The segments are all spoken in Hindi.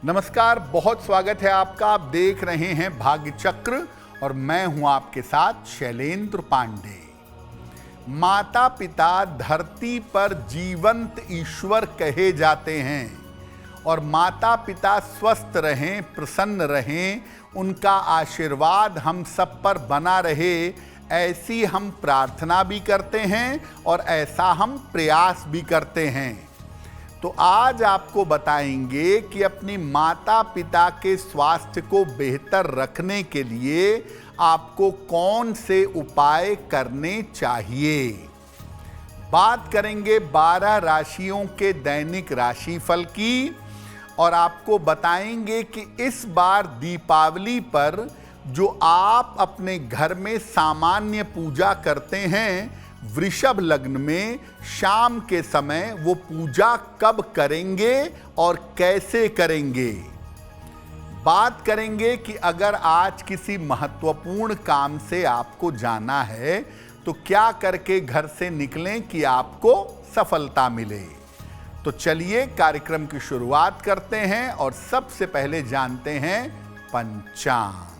नमस्कार, बहुत स्वागत है आपका। आप देख रहे हैं भाग्य चक्र और मैं हूं आपके साथ शैलेंद्र पांडे। माता पिता धरती पर जीवंत ईश्वर कहे जाते हैं और माता पिता स्वस्थ रहें, प्रसन्न रहें, उनका आशीर्वाद हम सब पर बना रहे, ऐसी हम प्रार्थना भी करते हैं और ऐसा हम प्रयास भी करते हैं। तो आज आपको बताएंगे कि अपनी माता पिता के स्वास्थ्य को बेहतर रखने के लिए आपको कौन से उपाय करने चाहिए। बात करेंगे 12 राशियों के दैनिक राशिफल की और आपको बताएंगे कि इस बार दीपावली पर जो आप अपने घर में सामान्य पूजा करते हैं, वृषभ लग्न में शाम के समय वो पूजा कब करेंगे और कैसे करेंगे। बात करेंगे कि अगर आज किसी महत्वपूर्ण काम से आपको जाना है तो क्या करके घर से निकलें कि आपको सफलता मिले। तो चलिए कार्यक्रम की शुरुआत करते हैं और सबसे पहले जानते हैं पंचांग।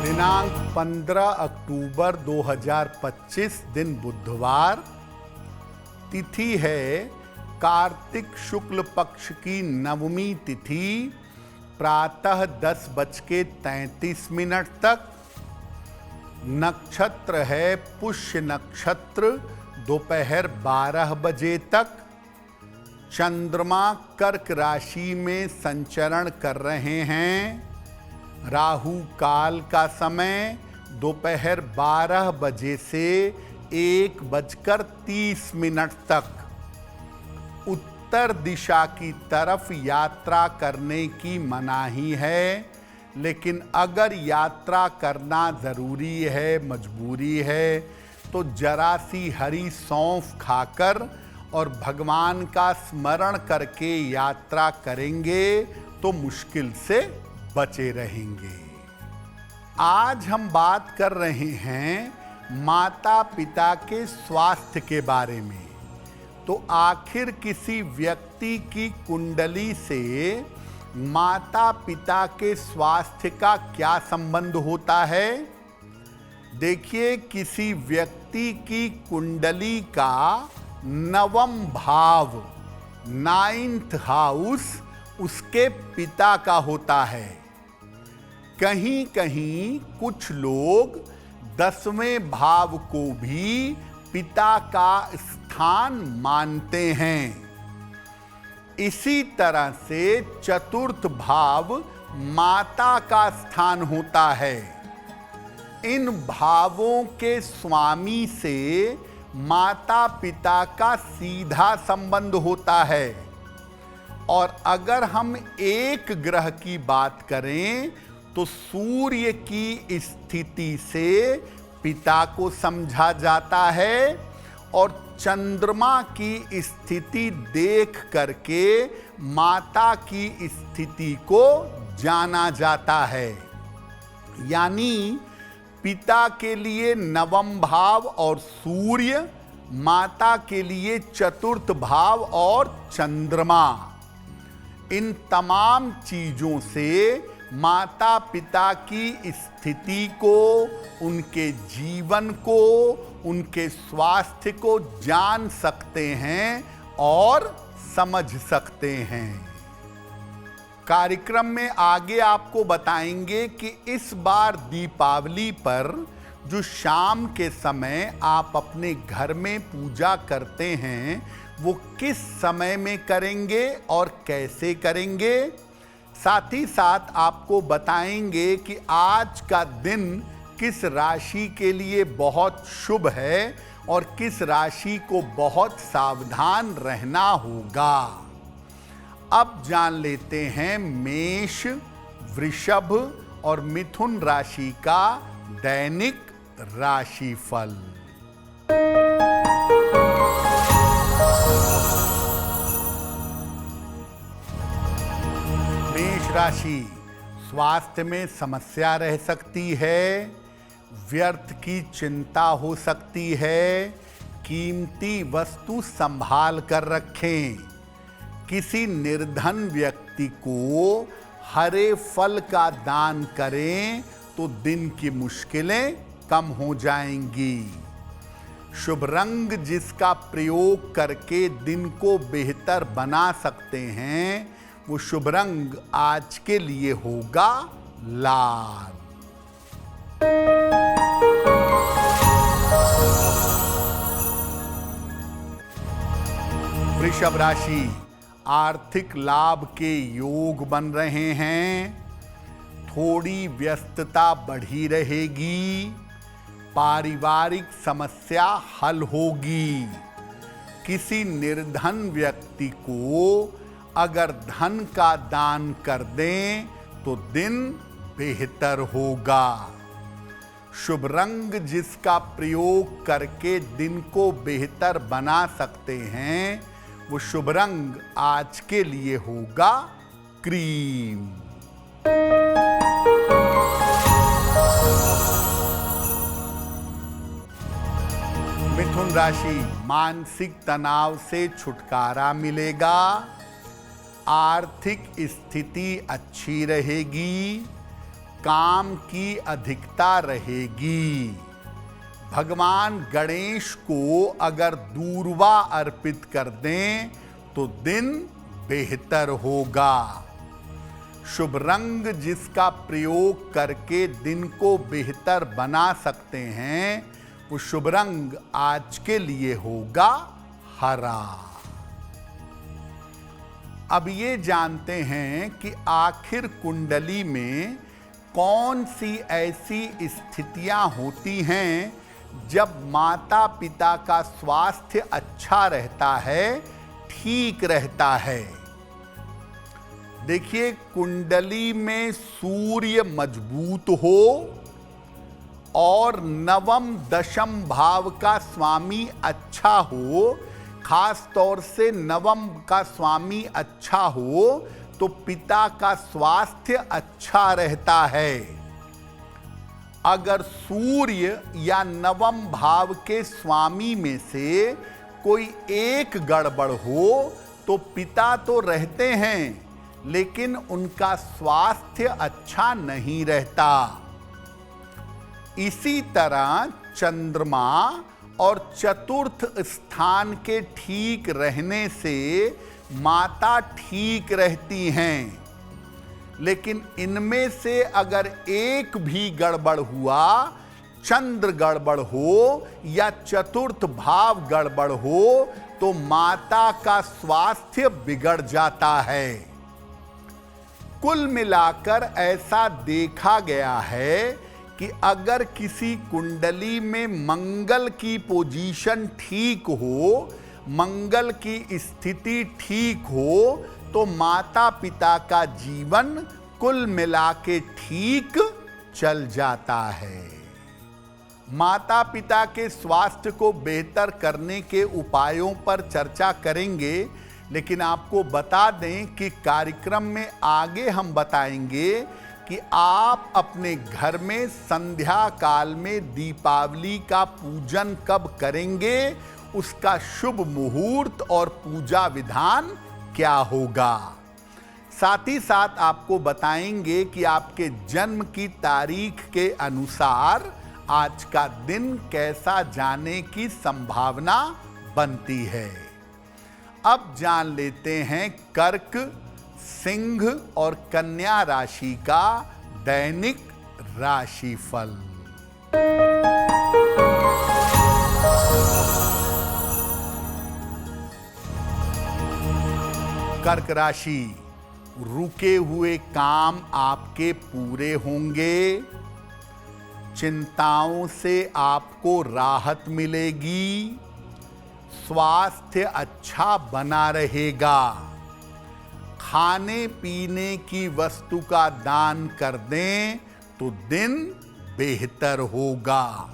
दिनांक 15 अक्टूबर 2025 दिन बुधवार, तिथि है कार्तिक शुक्ल पक्ष की नवमी तिथि, प्रातः 10:33 तक। नक्षत्र है पुष्य नक्षत्र, दोपहर 12 बजे तक। चंद्रमा कर्क राशि में संचरण कर रहे हैं। राहु काल का समय दोपहर 12 बजे से 1:30 तक। उत्तर दिशा की तरफ यात्रा करने की मनाही है, लेकिन अगर यात्रा करना ज़रूरी है, मजबूरी है, तो जरा सी हरी सौंफ खाकर और भगवान का स्मरण करके यात्रा करेंगे तो मुश्किल से बचे रहेंगे। आज हम बात कर रहे हैं माता पिता के स्वास्थ्य के बारे में। तो आखिर किसी व्यक्ति की कुंडली से माता पिता के स्वास्थ्य का क्या संबंध होता है। देखिए, किसी व्यक्ति की कुंडली का 9वां भाव, 9th हाउस, उसके पिता का होता है। कहीं कहीं कुछ लोग 10वें भाव को भी पिता का स्थान मानते हैं। इसी तरह से चतुर्थ भाव माता का स्थान होता है। इन भावों के स्वामी से माता पिता का सीधा संबंध होता है। और अगर हम एक ग्रह की बात करें तो सूर्य की स्थिति से पिता को समझा जाता है और चंद्रमा की स्थिति देख करके माता की स्थिति को जाना जाता है। यानी पिता के लिए 9वां भाव और सूर्य, माता के लिए चतुर्थ भाव और चंद्रमा। इन तमाम चीजों से माता पिता की स्थिति को, उनके जीवन को, उनके स्वास्थ्य को जान सकते हैं और समझ सकते हैं। कार्यक्रम में आगे आपको बताएंगे कि इस बार दीपावली पर जो शाम के समय आप अपने घर में पूजा करते हैं, वो किस समय में करेंगे और कैसे करेंगे। साथ ही साथ आपको बताएंगे कि आज का दिन किस राशि के लिए बहुत शुभ है और किस राशि को बहुत सावधान रहना होगा। अब जान लेते हैं मेष, वृषभ और मिथुन राशि का दैनिक राशिफल। मेष राशि, स्वास्थ्य में समस्या रह सकती है, व्यर्थ की चिंता हो सकती है, कीमती वस्तु संभाल कर रखें। किसी निर्धन व्यक्ति को हरे फल का दान करें तो दिन की मुश्किलें कम हो जाएंगी। शुभ रंग जिसका प्रयोग करके दिन को बेहतर बना सकते हैं, वो शुभ रंग आज के लिए होगा लाल। वृषभ राशि, आर्थिक लाभ के योग बन रहे हैं। थोड़ी व्यस्तता बढ़ी रहेगी। पारिवारिक समस्या हल होगी। किसी निर्धन व्यक्ति को अगर धन का दान कर दें तो दिन बेहतर होगा। शुभ रंग जिसका प्रयोग करके दिन को बेहतर बना सकते हैं, वो शुभ रंग आज के लिए होगा क्रीम। मिथुन राशि, मानसिक तनाव से छुटकारा मिलेगा। आर्थिक स्थिति अच्छी रहेगी। काम की अधिकता रहेगी। भगवान गणेश को अगर दूर्वा अर्पित कर दें तो दिन बेहतर होगा। शुभ रंग जिसका प्रयोग करके दिन को बेहतर बना सकते हैं, वो शुभ रंग आज के लिए होगा हरा। अब ये जानते हैं कि आखिर कुंडली में कौन सी ऐसी स्थितियां होती हैं जब माता पिता का स्वास्थ्य अच्छा रहता है, ठीक रहता है। देखिए, कुंडली में सूर्य मजबूत हो और नवम दशम भाव का स्वामी अच्छा हो, खास तौर से नवम का स्वामी अच्छा हो तो पिता का स्वास्थ्य अच्छा रहता है। अगर सूर्य या नवम भाव के स्वामी में से कोई एक गड़बड़ हो तो पिता तो रहते हैं लेकिन उनका स्वास्थ्य अच्छा नहीं रहता। इसी तरह चंद्रमा और चतुर्थ स्थान के ठीक रहने से माता ठीक रहती हैं, लेकिन इनमें से अगर एक भी गड़बड़ हुआ, चंद्र गड़बड़ हो या चतुर्थ भाव गड़बड़ हो, तो माता का स्वास्थ्य बिगड़ जाता है। कुल मिलाकर ऐसा देखा गया है कि अगर किसी कुंडली में मंगल की पोजीशन ठीक हो, मंगल की स्थिति ठीक हो, तो माता पिता का जीवन कुल मिला के ठीक चल जाता है। माता पिता के स्वास्थ्य को बेहतर करने के उपायों पर चर्चा करेंगे, लेकिन आपको बता दें कि कार्यक्रम में आगे हम बताएंगे कि आप अपने घर में संध्या काल में दीपावली का पूजन कब करेंगे, उसका शुभ मुहूर्त और पूजा विधान क्या होगा। साथ ही साथ आपको बताएंगे कि आपके जन्म की तारीख के अनुसार आज का दिन कैसा जाने की संभावना बनती है। अब जान लेते हैं कर्क, सिंह और कन्या राशि का दैनिक राशिफल। कर्क राशि, रुके हुए काम आपके पूरे होंगे। चिंताओं से आपको राहत मिलेगी। स्वास्थ्य अच्छा बना रहेगा। खाने पीने की वस्तु का दान कर दें तो दिन बेहतर होगा।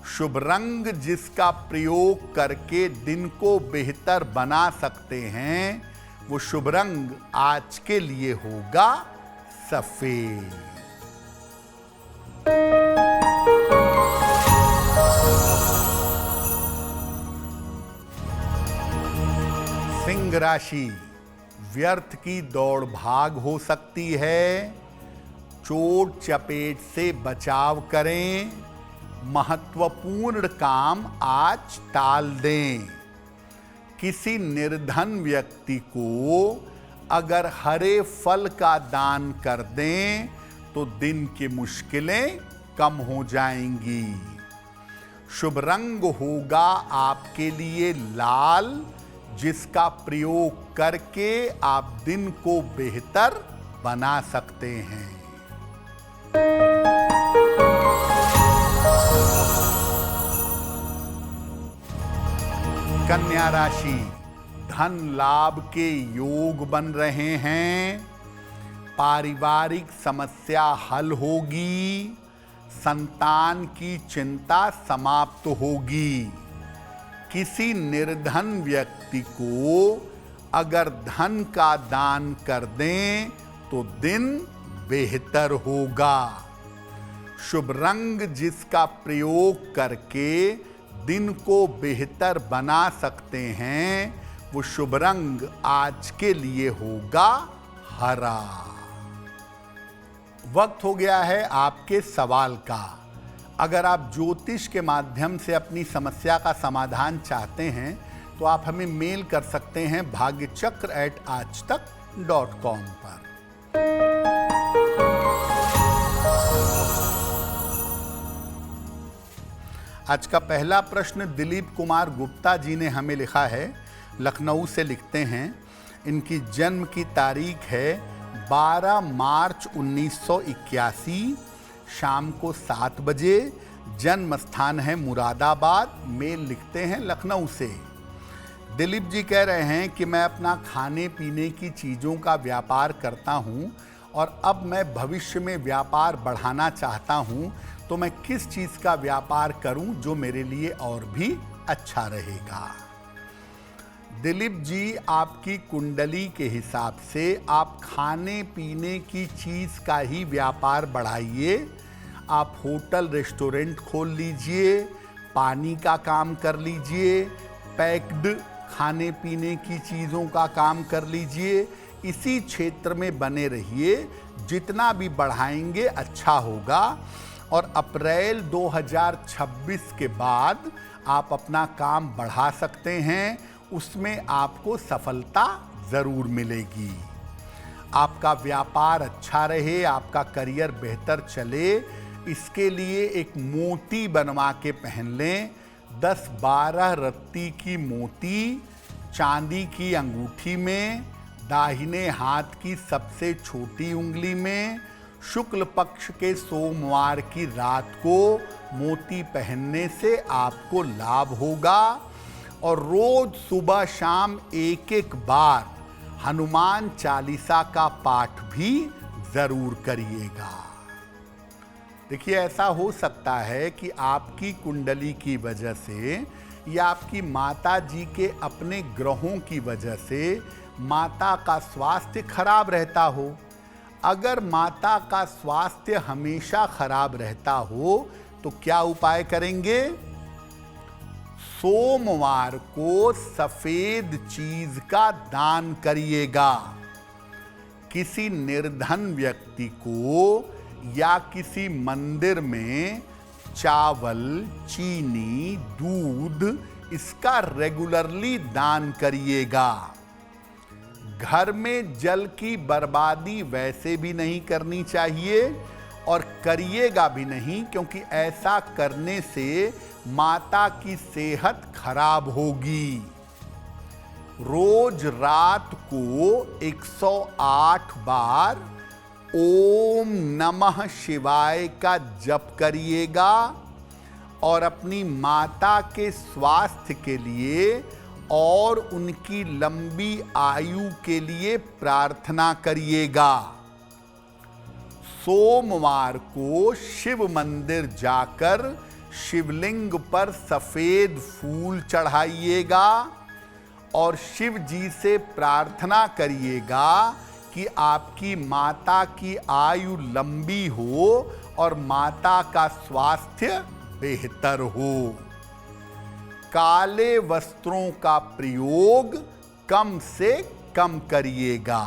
शुभ रंग जिसका प्रयोग करके दिन को बेहतर बना सकते हैं, वो शुभ रंग आज के लिए होगा सफेद। सिंह राशि, व्यर्थ की दौड़ भाग हो सकती है। चोट चपेट से बचाव करें। महत्वपूर्ण काम आज टाल दें। किसी निर्धन व्यक्ति को अगर हरे फल का दान कर दें तो दिन की मुश्किलें कम हो जाएंगी। शुभ रंग होगा आपके लिए लाल, जिसका प्रयोग करके आप दिन को बेहतर बना सकते हैं। कन्या राशि, धन लाभ के योग बन रहे हैं। पारिवारिक समस्या हल होगी। संतान की चिंता समाप्त होगी। किसी निर्धन व्यक्ति को अगर धन का दान कर दें तो दिन बेहतर होगा। शुभ रंग जिसका प्रयोग करके दिन को बेहतर बना सकते हैं, वो शुभ रंग आज के लिए होगा हरा। वक्त हो गया है आपके सवाल का। अगर आप ज्योतिष के माध्यम से अपनी समस्या का समाधान चाहते हैं तो आप हमें मेल कर सकते हैं bhagyachakra@aajtak.com पर। आज का पहला प्रश्न दिलीप कुमार गुप्ता जी ने हमें लिखा है। लखनऊ से लिखते हैं। इनकी जन्म की तारीख है 12 मार्च 1981, शाम को 7 बजे। जन्म स्थान है मुरादाबाद। मेल लिखते हैं लखनऊ से। दिलीप जी कह रहे हैं कि मैं अपना खाने पीने की चीज़ों का व्यापार करता हूं और अब मैं भविष्य में व्यापार बढ़ाना चाहता हूं, तो मैं किस चीज़ का व्यापार करूं जो मेरे लिए और भी अच्छा रहेगा। दिलीप जी, आपकी कुंडली के हिसाब से आप खाने पीने की चीज़ का ही व्यापार बढ़ाइए। आप होटल रेस्टोरेंट खोल लीजिए, पानी का काम कर लीजिए, पैक्ड खाने पीने की चीज़ों का काम कर लीजिए। इसी क्षेत्र में बने रहिए। जितना भी बढ़ाएंगे अच्छा होगा। और अप्रैल 2026 के बाद आप अपना काम बढ़ा सकते हैं। उसमें आपको सफलता ज़रूर मिलेगी। आपका व्यापार अच्छा रहे, आपका करियर बेहतर चले, इसके लिए एक मोती बनवा के पहन लें। 10-12 रत्ती की मोती चांदी की अंगूठी में, दाहिने हाथ की सबसे छोटी उंगली में, शुक्ल पक्ष के सोमवार की रात को मोती पहनने से आपको लाभ होगा। और रोज सुबह शाम एक बार हनुमान चालीसा का पाठ भी जरूर करिएगा। देखिए, ऐसा हो सकता है कि आपकी कुंडली की वजह से या आपकी माता जी के अपने ग्रहों की वजह से माता का स्वास्थ्य खराब रहता हो। अगर माता का स्वास्थ्य हमेशा खराब रहता हो तो क्या उपाय करेंगे? सोमवार को सफेद चीज का दान करिएगा। किसी निर्धन व्यक्ति को या किसी मंदिर में चावल, चीनी, दूध इसका रेगुलरली दान करिएगा। घर में जल की बर्बादी वैसे भी नहीं करनी चाहिए और करिएगा भी नहीं, क्योंकि ऐसा करने से माता की सेहत खराब होगी। रोज रात को 108 बार ओम नमः शिवाय का जप करिएगा और अपनी माता के स्वास्थ्य के लिए और उनकी लंबी आयु के लिए प्रार्थना करिएगा। सोमवार को शिव मंदिर जाकर शिवलिंग पर सफेद फूल चढ़ाइएगा और शिव जी से प्रार्थना करिएगा कि आपकी माता की आयु लंबी हो और माता का स्वास्थ्य बेहतर हो। काले वस्त्रों का प्रयोग कम से कम करिएगा।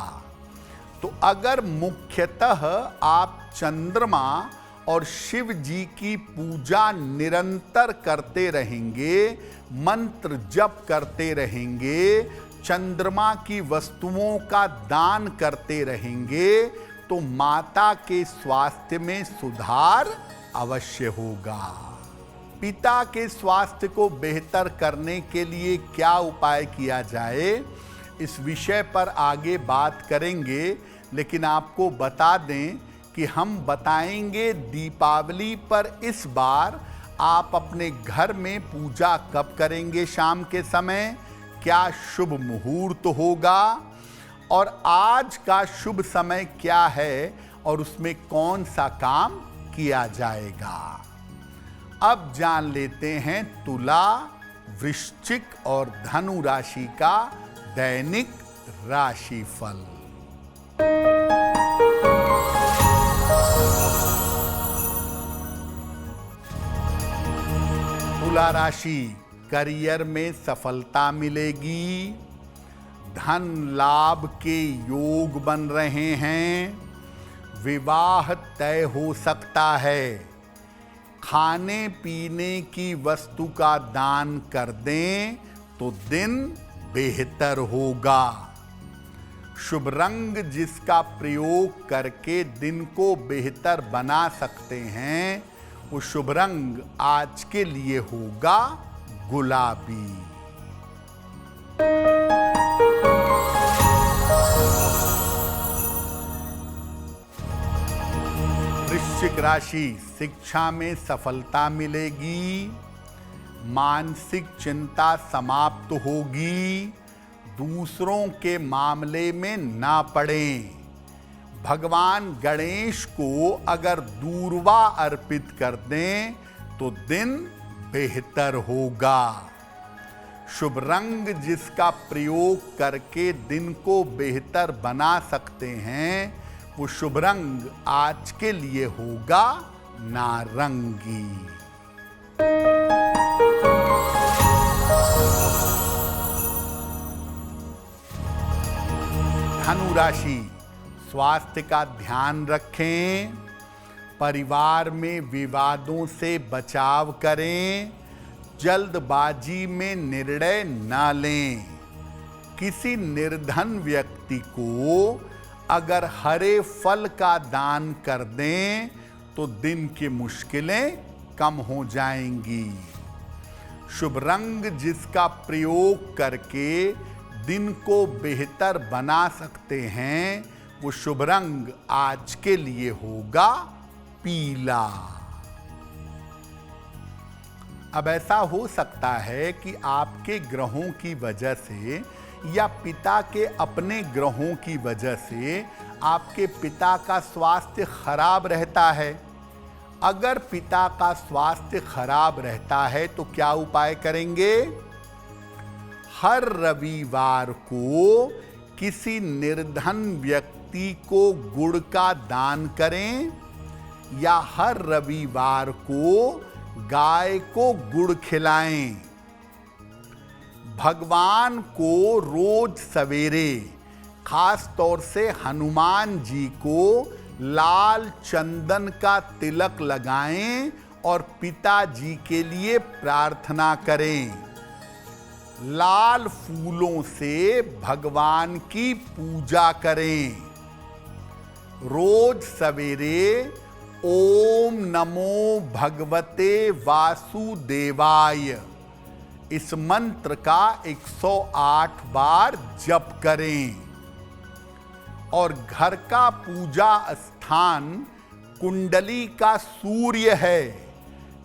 तो अगर मुख्यतः आप चंद्रमा और शिव जी की पूजा निरंतर करते रहेंगे, मंत्र जप करते रहेंगे, चंद्रमा की वस्तुओं का दान करते रहेंगे, तो माता के स्वास्थ्य में सुधार अवश्य होगा। पिता के स्वास्थ्य को बेहतर करने के लिए क्या उपाय किया जाए, इस विषय पर आगे बात करेंगे, लेकिन आपको बता दें कि हम बताएंगे दीपावली पर इस बार आप अपने घर में पूजा कब करेंगे, शाम के समय, क्या शुभ मुहूर्त होगा और आज का शुभ समय क्या है और उसमें कौन सा काम किया जाएगा। अब जान लेते हैं तुला, वृश्चिक और धनु राशि का दैनिक राशिफल। तुला राशि, करियर में सफलता मिलेगी, धन लाभ के योग बन रहे हैं, विवाह तय हो सकता है, खाने पीने की वस्तु का दान कर दें तो दिन बेहतर होगा। शुभ रंग जिसका प्रयोग करके दिन को बेहतर बना सकते हैं, वो शुभ रंग आज के लिए होगा गुलाबी। वृश्चिक राशि, शिक्षा में सफलता मिलेगी, मानसिक चिंता समाप्त होगी, दूसरों के मामले में ना पड़ें। भगवान गणेश को अगर दूर्वा अर्पित कर दें तो दिन बेहतर होगा। शुभ रंग जिसका प्रयोग करके दिन को बेहतर बना सकते हैं, वो शुभ रंग आज के लिए होगा नारंगी। धनु राशि, स्वास्थ्य का ध्यान रखें, परिवार में विवादों से बचाव करें, जल्दबाजी में निर्णय न लें। किसी निर्धन व्यक्ति को अगर हरे फल का दान कर दें तो दिन की मुश्किलें कम हो जाएंगी। शुभ रंग जिसका प्रयोग करके दिन को बेहतर बना सकते हैं, वो शुभ रंग आज के लिए होगा पीला। अब ऐसा हो सकता है कि आपके ग्रहों की वजह से या पिता के अपने ग्रहों की वजह से आपके पिता का स्वास्थ्य खराब रहता है। अगर पिता का स्वास्थ्य खराब रहता है तो क्या उपाय करेंगे? हर रविवार को किसी निर्धन व्यक्ति को गुड़ का दान करें या हर रविवार को गाय को गुड़ खिलाएं। भगवान को रोज सवेरे, खास तौर से हनुमान जी को लाल चंदन का तिलक लगाएं और पिताजी के लिए प्रार्थना करें। लाल फूलों से भगवान की पूजा करें। रोज सवेरे ओम नमो भगवते वासुदेवाय इस मंत्र का 108 बार जप करें। और घर का पूजा स्थान कुंडली का सूर्य है,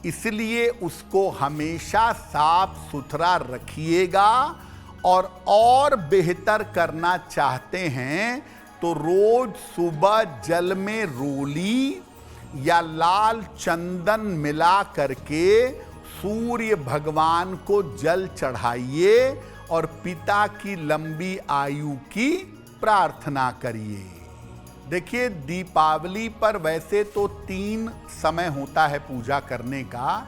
इसलिए उसको हमेशा साफ सुथरा रखिएगा। और बेहतर करना चाहते हैं तो रोज सुबह जल में रोली या लाल चंदन मिला करके सूर्य भगवान को जल चढ़ाइए और पिता की लंबी आयु की प्रार्थना करिए। देखिए, दीपावली पर वैसे तो 3 समय होता है पूजा करने का।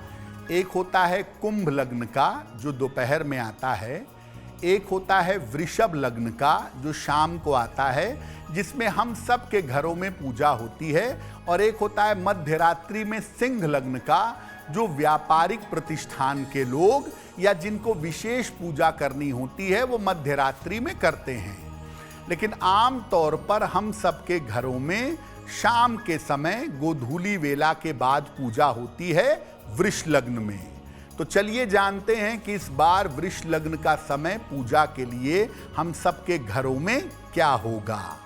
एक होता है कुंभ लग्न का, जो दोपहर में आता है। एक होता है वृषभ लग्न का, जो शाम को आता है, जिसमें हम सब के घरों में पूजा होती है। और एक होता है मध्य रात्रि में सिंह लग्न का, जो व्यापारिक प्रतिष्ठान के लोग या जिनको विशेष पूजा करनी होती है वो मध्य रात्रि में करते हैं। लेकिन आम तौर पर हम सबके घरों में शाम के समय गोधूली वेला के बाद पूजा होती है वृष लग्न में। तो चलिए जानते हैं कि इस बार वृष लग्न का समय पूजा के लिए हम सबके घरों में क्या होगा।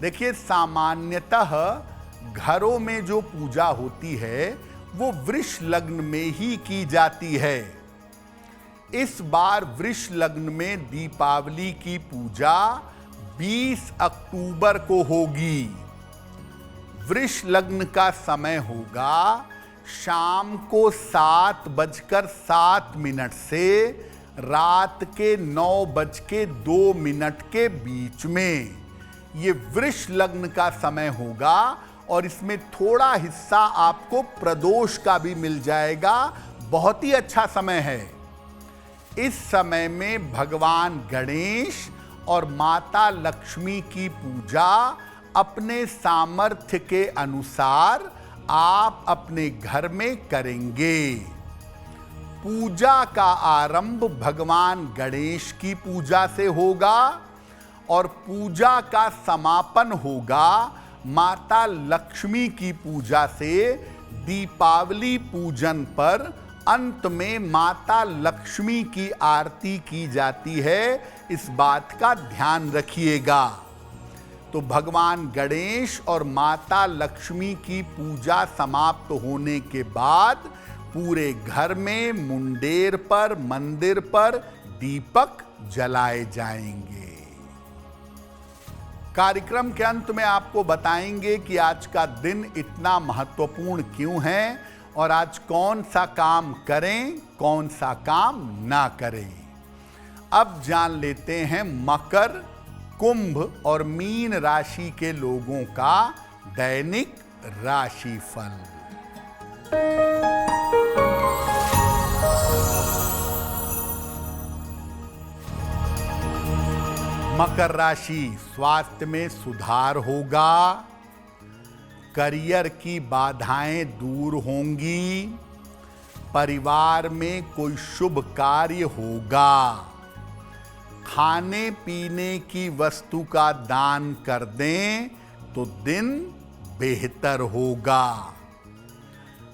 देखिए, सामान्यतः घरों में जो पूजा होती है वो वृष लग्न में ही की जाती है। इस बार वृष लग्न में दीपावली की पूजा 20 अक्टूबर को होगी। वृष लग्न का समय होगा शाम को 7:07 से रात के 9:02 के बीच में। ये वृष लग्न का समय होगा और इसमें थोड़ा हिस्सा आपको प्रदोष का भी मिल जाएगा। बहुत ही अच्छा समय है। इस समय में भगवान गणेश और माता लक्ष्मी की पूजा अपने सामर्थ्य के अनुसार आप अपने घर में करेंगे। पूजा का आरंभ भगवान गणेश की पूजा से होगा और पूजा का समापन होगा माता लक्ष्मी की पूजा से। दीपावली पूजन पर अंत में माता लक्ष्मी की आरती की जाती है, इस बात का ध्यान रखिएगा। तो भगवान गणेश और माता लक्ष्मी की पूजा समाप्त होने के बाद पूरे घर में मुंडेर पर, मंदिर पर दीपक जलाए जाएंगे। कार्यक्रम के अंत में आपको बताएंगे कि आज का दिन इतना महत्वपूर्ण क्यों है और आज कौन सा काम करें, कौन सा काम ना करें। अब जान लेते हैं मकर, कुंभ और मीन राशि के लोगों का दैनिक राशिफल। मकर राशि, स्वास्थ्य में सुधार होगा, करियर की बाधाएं दूर होंगी, परिवार में कोई शुभ कार्य होगा, खाने पीने की वस्तु का दान कर दें तो दिन बेहतर होगा।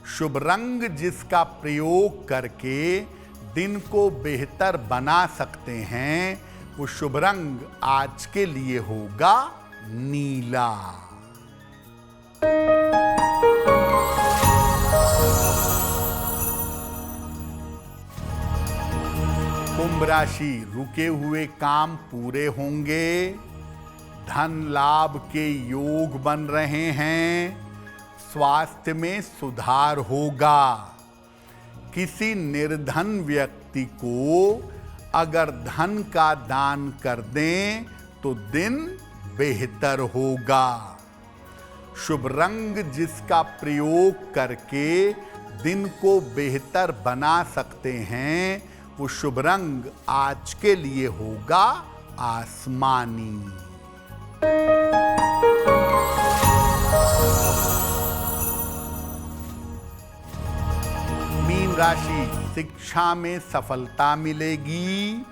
शुभ रंग जिसका प्रयोग करके दिन को बेहतर बना सकते हैं वो शुभ रंग आज के लिए होगा नीला। कुंभ राशि, रुके हुए काम पूरे होंगे, धन लाभ के योग बन रहे हैं, स्वास्थ्य में सुधार होगा। किसी निर्धन व्यक्ति को अगर धन का दान कर दें तो दिन बेहतर होगा। शुभ रंग जिसका प्रयोग करके दिन को बेहतर बना सकते हैं वो शुभ रंग आज के लिए होगा आसमानी। मीन राशि, शिक्षा में सफलता मिलेगी,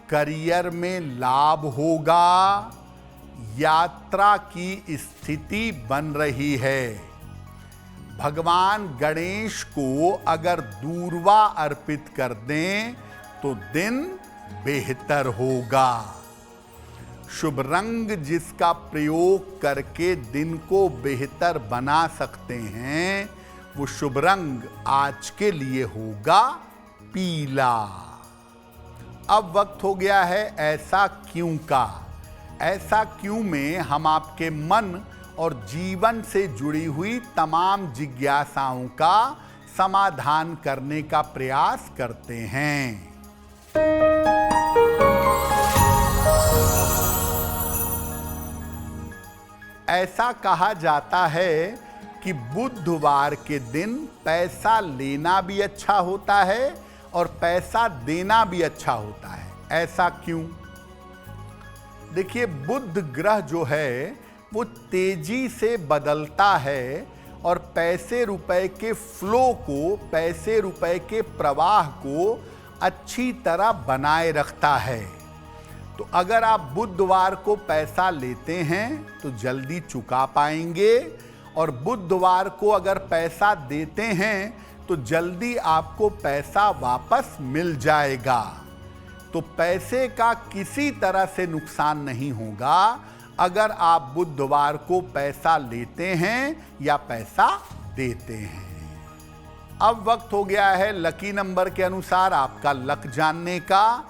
करियर में लाभ होगा, यात्रा की स्थिति बन रही है। भगवान गणेश को अगर दूर्वा अर्पित कर दें तो दिन बेहतर होगा। शुभ रंग जिसका प्रयोग करके दिन को बेहतर बना सकते हैं वो शुभ रंग आज के लिए होगा पीला। अब वक्त हो गया है ऐसा क्यों का। ऐसा क्यों में हम आपके मन और जीवन से जुड़ी हुई तमाम जिज्ञासाओं का समाधान करने का प्रयास करते हैं। ऐसा कहा जाता है कि बुधवार के दिन पैसा लेना भी अच्छा होता है और पैसा देना भी अच्छा होता है। ऐसा क्यों? देखिए, बुध ग्रह जो है वो तेजी से बदलता है और पैसे रुपए के फ्लो को, पैसे रुपए के प्रवाह को अच्छी तरह बनाए रखता है। तो अगर आप बुधवार को पैसा लेते हैं तो जल्दी चुका पाएंगे, और बुधवार को अगर पैसा देते हैं तो जल्दी आपको पैसा वापस मिल जाएगा। तो पैसे का किसी तरह से नुकसान नहीं होगा अगर आप बुधवार को पैसा लेते हैं या पैसा देते हैं। अब वक्त हो गया है लकी नंबर के अनुसार आपका लक जानने का।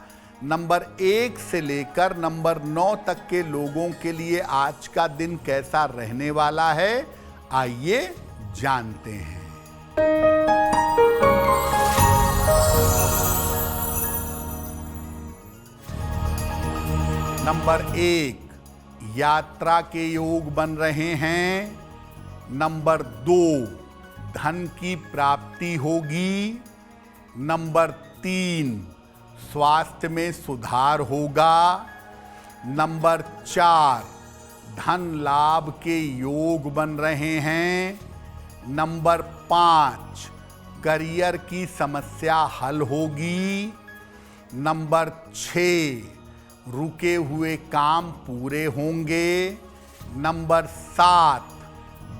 नंबर 1 से लेकर नंबर 9 तक के लोगों के लिए आज का दिन कैसा रहने वाला है, आइए जानते हैं। नंबर 1, यात्रा के योग बन रहे हैं। नंबर 2, धन की प्राप्ति होगी। नंबर 3, स्वास्थ्य में सुधार होगा। नंबर 4, धन लाभ के योग बन रहे हैं। नंबर 5, करियर की समस्या हल होगी। नंबर 6, रुके हुए काम पूरे होंगे। नंबर 7,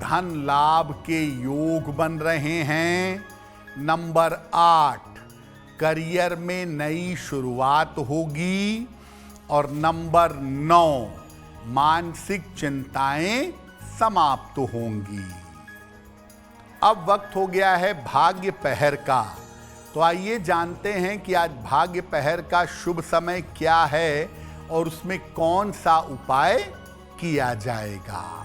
धन लाभ के योग बन रहे हैं। नंबर 8, करियर में नई शुरुआत होगी। और नंबर 9, मानसिक चिंताएं समाप्त होंगी। अब वक्त हो गया है भाग्य पहर का। तो आइए जानते हैं कि आज भाग्य पहर का शुभ समय क्या है और उसमें कौन सा उपाय किया जाएगा।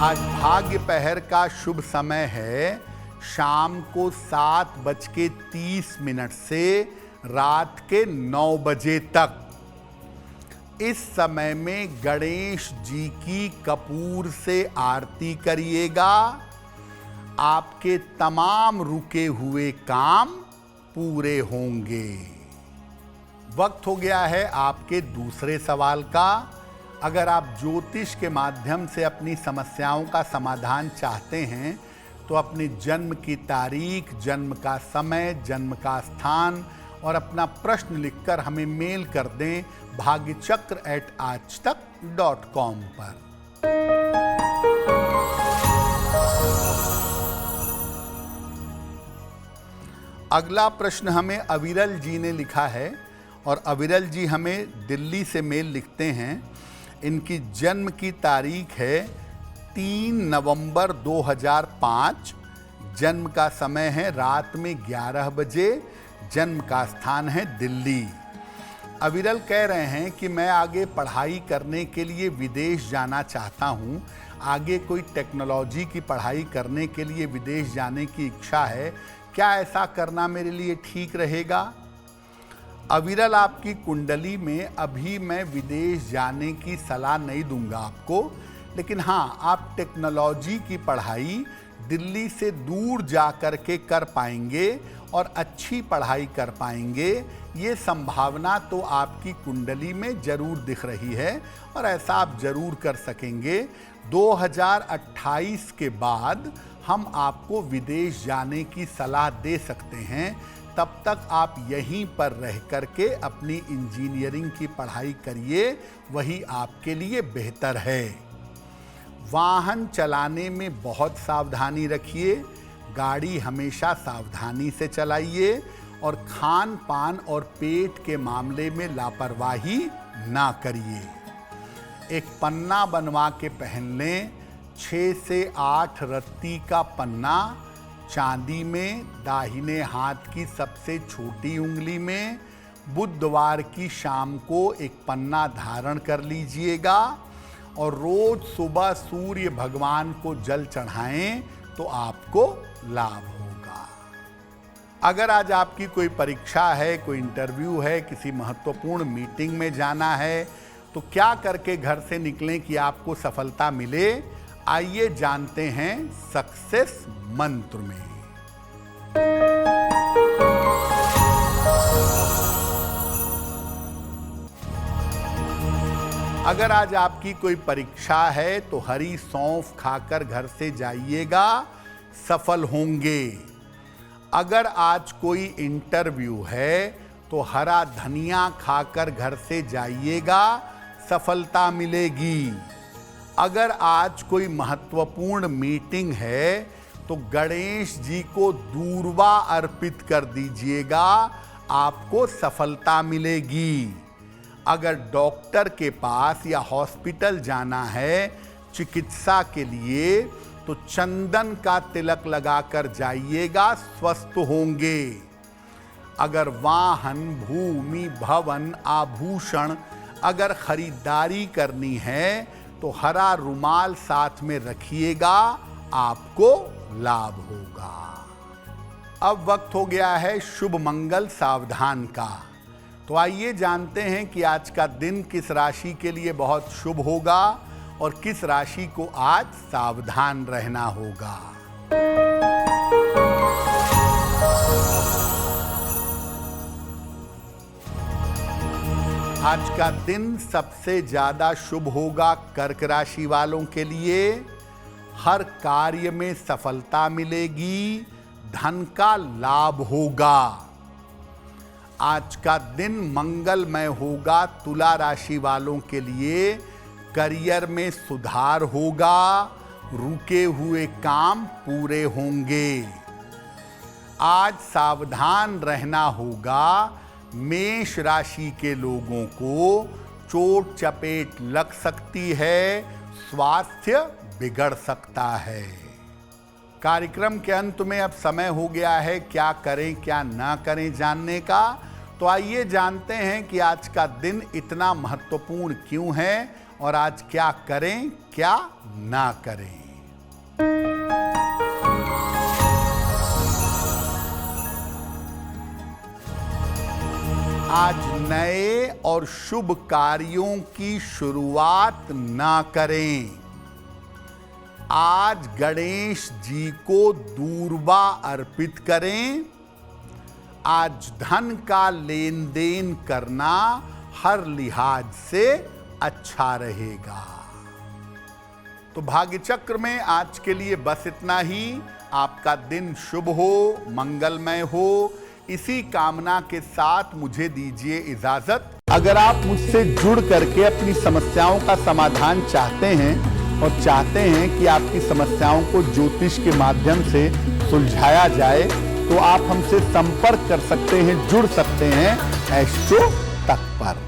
आज भाग्य पहर का शुभ समय है शाम को 7:30 से रात के 9 बजे तक। इस समय में गणेश जी की कपूर से आरती करिएगा। आपके तमाम रुके हुए काम पूरे होंगे। वक्त हो गया है आपके दूसरे सवाल का। अगर आप ज्योतिष के माध्यम से अपनी समस्याओं का समाधान चाहते हैं तो अपनी जन्म की तारीख, जन्म का समय, जन्म का स्थान और अपना प्रश्न लिखकर हमें मेल कर दें bhagyachakra@aajtak.com पर। अगला प्रश्न हमें अविरल जी ने लिखा है और अविरल जी हमें दिल्ली से मेल लिखते हैं। इनकी जन्म की तारीख है 3 नवंबर 2005। जन्म का समय है रात में 11 बजे। जन्म का स्थान है दिल्ली। अविरल कह रहे हैं कि मैं आगे पढ़ाई करने के लिए विदेश जाना चाहता हूँ। आगे कोई टेक्नोलॉजी की पढ़ाई करने के लिए विदेश जाने की इच्छा है। क्या ऐसा करना मेरे लिए ठीक रहेगा? अविरल, आपकी कुंडली में अभी मैं विदेश जाने की सलाह नहीं दूंगा आपको, लेकिन हाँ, आप टेक्नोलॉजी की पढ़ाई दिल्ली से दूर जा कर के कर पाएंगे और अच्छी पढ़ाई कर पाएंगे। ये संभावना तो आपकी कुंडली में जरूर दिख रही है और ऐसा आप जरूर कर सकेंगे। 2028 के बाद हम आपको विदेश जाने की सलाह दे सकते हैं। तब तक आप यहीं पर रह करके अपनी इंजीनियरिंग की पढ़ाई करिए, वही आपके लिए बेहतर है। वाहन चलाने में बहुत सावधानी रखिए। गाड़ी हमेशा सावधानी से चलाइए और खान पान और पेट के मामले में लापरवाही ना करिए। एक पन्ना बनवा के पहन लें। 6 से 8 रत्ती का पन्ना, चांदी में, दाहिने हाथ की सबसे छोटी उंगली में। बुधवार की शाम को एक पन्ना धारण कर लीजिएगा और रोज सुबह सूर्य भगवान को जल चढ़ाएं तो आपको लाभ होगा। अगर आज आपकी कोई परीक्षा है, कोई इंटरव्यू है, किसी महत्वपूर्ण मीटिंग में जाना है, तो क्या करके घर से निकलें कि आपको सफलता मिले? आइए जानते हैं सक्सेस मंत्र में। अगर आज आपकी कोई परीक्षा है तो हरी सौंफ खाकर घर से जाइएगा, सफल होंगे। अगर आज कोई इंटरव्यू है तो हरा धनिया खाकर घर से जाइएगा, सफलता मिलेगी। अगर आज कोई महत्वपूर्ण मीटिंग है तो गणेश जी को दूर्वा अर्पित कर दीजिएगा, आपको सफलता मिलेगी। अगर डॉक्टर के पास या हॉस्पिटल जाना है चिकित्सा के लिए तो चंदन का तिलक लगाकर जाइएगा, स्वस्थ होंगे। अगर वाहन, भूमि, भवन, आभूषण अगर खरीदारी करनी है तो हरा रुमाल साथ में रखिएगा, आपको लाभ होगा। अब वक्त हो गया है शुभ मंगल सावधान का। तो आइए जानते हैं कि आज का दिन किस राशि के लिए बहुत शुभ होगा और किस राशि को आज सावधान रहना होगा। आज का दिन सबसे ज्यादा शुभ होगा कर्क राशि वालों के लिए। हर कार्य में सफलता मिलेगी, धन का लाभ होगा। आज का दिन मंगलमय होगा तुला राशि वालों के लिए। करियर में सुधार होगा, रुके हुए काम पूरे होंगे। आज सावधान रहना होगा, मेष राशि के लोगों को चोट चपेट लग सकती है, स्वास्थ्य बिगड़ सकता है। कार्यक्रम के अंत में अब समय हो गया है क्या करें क्या ना करें जानने का। तो आइए जानते हैं कि आज का दिन इतना महत्वपूर्ण क्यों है और आज क्या करें क्या ना करें। आज नए और शुभ कार्यों की शुरुआत ना करें। आज गणेश जी को दूर्वा अर्पित करें। आज धन का लेन देन करना हर लिहाज से अच्छा रहेगा। तो भाग्य चक्र में आज के लिए बस इतना ही। आपका दिन शुभ हो, मंगलमय हो, इसी कामना के साथ मुझे दीजिए इजाजत। अगर आप मुझसे जुड़ करके अपनी समस्याओं का समाधान चाहते हैं और चाहते हैं कि आपकी समस्याओं को ज्योतिष के माध्यम से सुलझाया जाए तो आप हमसे संपर्क कर सकते हैं, जुड़ सकते हैं एस्ट्रो तक पर।